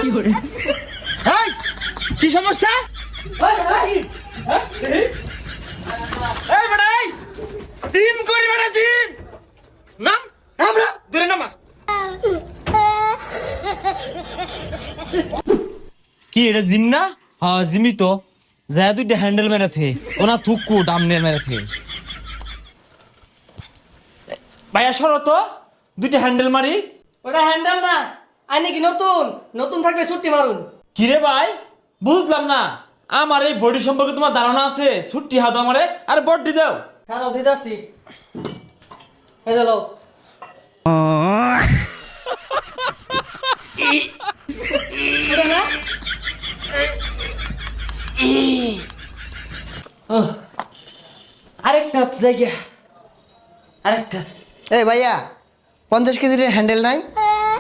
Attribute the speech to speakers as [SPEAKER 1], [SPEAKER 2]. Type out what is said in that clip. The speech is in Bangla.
[SPEAKER 1] এই, কি সমস্যা? এই বেটা, এই, জিম করি বেটা, জিম নাম আমরা দূরে নামা।
[SPEAKER 2] কি এটা জিম না? হ্যাঁ জিমই তো। যা দুইটা হ্যান্ডেল মেরেছে ওনা থুকু ডামনের মেরেছে। ভাইয়া সরো তো, দুইটা হ্যান্ডেল মারি।
[SPEAKER 3] ওটা হ্যান্ডেল না, আইনি কি নতুন নতুন থাকলে ছুটি মারুন।
[SPEAKER 2] কিরে ভাই বুঝলাম না, আমার এই বডি সম্পর্কে তোমার ধারণা আছে? ছুটি হাত আমারে আর বডি দাও।
[SPEAKER 3] কারো দিদাসি এই যে লও। ওটা না
[SPEAKER 2] আরেকটা জায়গা, আরেকটা।
[SPEAKER 4] এই ভাইয়া 50 কেজির হ্যান্ডেল নাই?